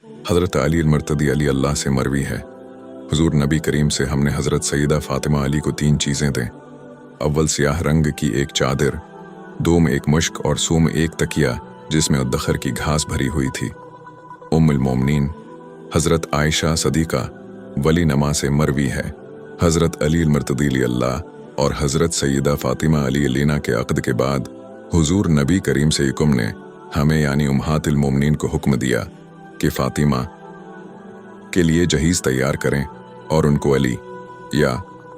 हज़रत अली मर्तदी अली अल्लाह से मरवी है, हुजूर नबी करीम से हमने हज़रत सईदा फ़ातिमा अली को 3 चीज़ें दें। अव्वल स्याह रंग की एक चादर, दोम एक मुश्क और सूम एक तकिया जिसमें उद्दखर की घास भरी हुई थी। उम्मुल मोमिनीन हज़रत आयशा सदीक़ा वली नमा से मरवी है, हज़रत अली मर्तदी अली अल्लाह और हज़रत सईदा फ़ातिमा अली अलीना के अक़द के बाद हुजूर नबी करीम से हुक्म ने हमें यानी उम्महातुल मोमिनीन को हुक्म दिया कि फ़ातिमा के लिए जहीज़ तैयार करें और उनको अली या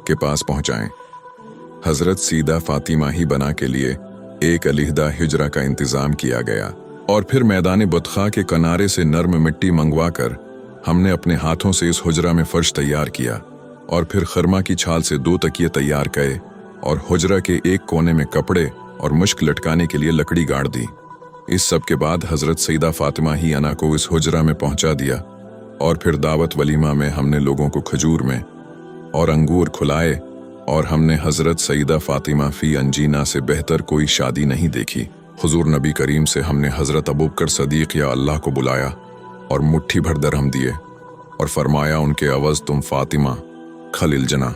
के पास पहुँचाएँ। हज़रत सीदा फ़ातिमा ही बना के लिए एक अलहदा हिजरा का इंतज़ाम किया गया और फिर मैदान बुतखा के किनारे से नर्म मिट्टी मंगवा कर हमने अपने हाथों से इस हुजरा में फ़र्श तैयार किया और फिर खरमा की छाल से 2 तकिए तैयार किए और हुजरा के एक कोने में कपड़े और मुश्क लटकाने के लिए लकड़ी गाड़ दी। इस सब के बाद हज़रत सईदा फ़ातिमा ही अना को इस हुजरा में पहुंचा दिया और फिर दावत वलीमा में हमने लोगों को खजूर में और अंगूर खुलाए और हमने हज़रत सईदा फ़ातिमा फ़ी अंजीना से बेहतर कोई शादी नहीं देखी। हुजूर नबी करीम से हमने हज़रत अबू बकर सदीक़ या अल्लाह को बुलाया और मुट्ठी भर दरहम दिए और फरमाया उनके अवज़ तुम फ़ातिमा खलील जना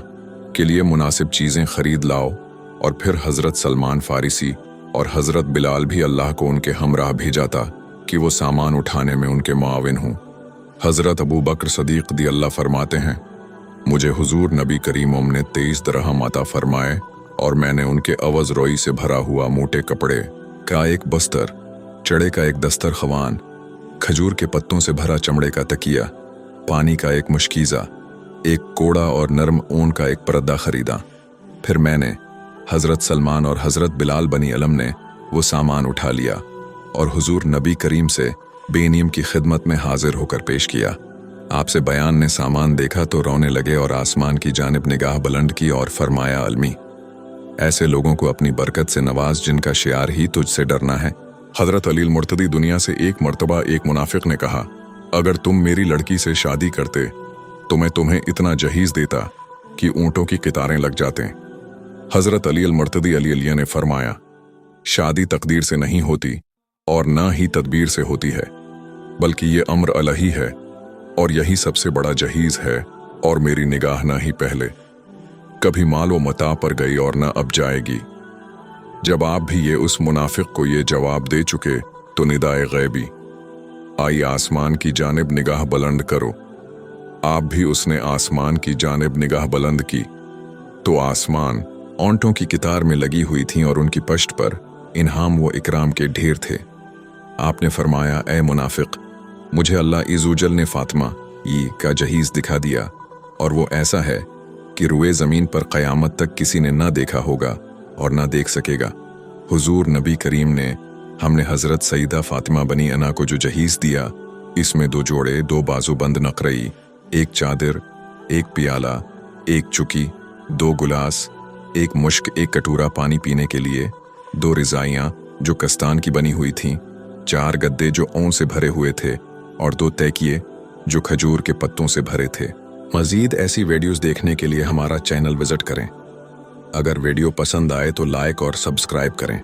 के लिए मुनासिब चीज़ें खरीद लाओ। और फिर हज़रत सलमान फ़ारिसी और हज़रत बिलाल भी अल्लाह को उनके हमराह भेजा था कि वो सामान उठाने में उनके मुआविन हों। हज़रत अबू बकर सदीक़ दी अल्लाह फरमाते हैं, मुझे हुजूर नबी करीम ने 23 दरहम अता फरमाए और मैंने उनके अवज़ रोई से भरा हुआ मोटे कपड़े का एक बस्तर, चढ़े का एक दस्तरख़वान, खजूर के पत्तों से भरा चमड़े का तकिया, पानी का एक मुश्कीज़ा, एक कोड़ा और नरम ऊन का एक पर्दा खरीदा। फिर मैंने हज़रत सलमान और हज़रत बिलाल बनी अलम ने वो सामान उठा लिया और हुजूर नबी करीम से बेनीम की खिदमत में हाजिर होकर पेश किया। आपसे बयान ने सामान देखा तो रोने लगे और आसमान की जानिब निगाह बुलंद की और फरमाया, अलमी ऐसे लोगों को अपनी बरकत से नवाज जिनका शियार ही तुझसे डरना है। हज़रत अली मुर्तदी दुनिया से एक मर्तबा एक मुनाफिक ने कहा, अगर तुम मेरी लड़की से शादी करते तो मैं तुम्हें इतना जहीज़ देता कि ऊँटों की कितारें लग जाते। हज़रत अली मुर्तदी अली अलिया ने फरमाया, शादी तकदीर से नहीं होती और ना ही तदबीर से होती है, बल्कि ये अम्र अलही है और यही सबसे बड़ा जहीज़ है और मेरी निगाह ना ही पहले कभी माल व मता पर गई और ना अब जाएगी। जब आप भी ये उस मुनाफिक को ये जवाब दे चुके तो निदाए गैबी, आई आसमान की जानिब निगाह बुलंद करो। आप भी उसने आसमान की जानिब निगाह बुलंद की तो आसमान ऊँटों की कितार में लगी हुई थीं और उनकी पश्त पर इन्हाम व इकराम के ढेर थे। आपने फरमाया, ए मुनाफिक, मुझे अल्लाह इज़्ज़ुजल ने फ़ातिमा का जहीज़ दिखा दिया और वो ऐसा है कि रुए ज़मीन पर क़यामत तक किसी ने ना देखा होगा और ना देख सकेगा। हुजूर नबी करीम ने हमने हज़रत सईदा फ़ातिमा बनी अना को जो जहीज़ दिया, इसमें 2 जोड़े, 2 बाजूबंद नक़रई, 1 चादर, 1 पियाला, 1 चुकी, 2 गुलास, 1 मुश्क, 1 कटोरा पानी पीने के लिए, 2 रिज़ाइयाँ जो कस्तान की बनी हुई थीं, 4 गद्दे जो ऊन से भरे हुए थे और 2 तकिए जो खजूर के पत्तों से भरे थे। मज़ीद ऐसी वीडियोज़ देखने के लिए हमारा चैनल विज़िट करें। अगर वीडियो पसंद आए तो लाइक और सब्सक्राइब करें।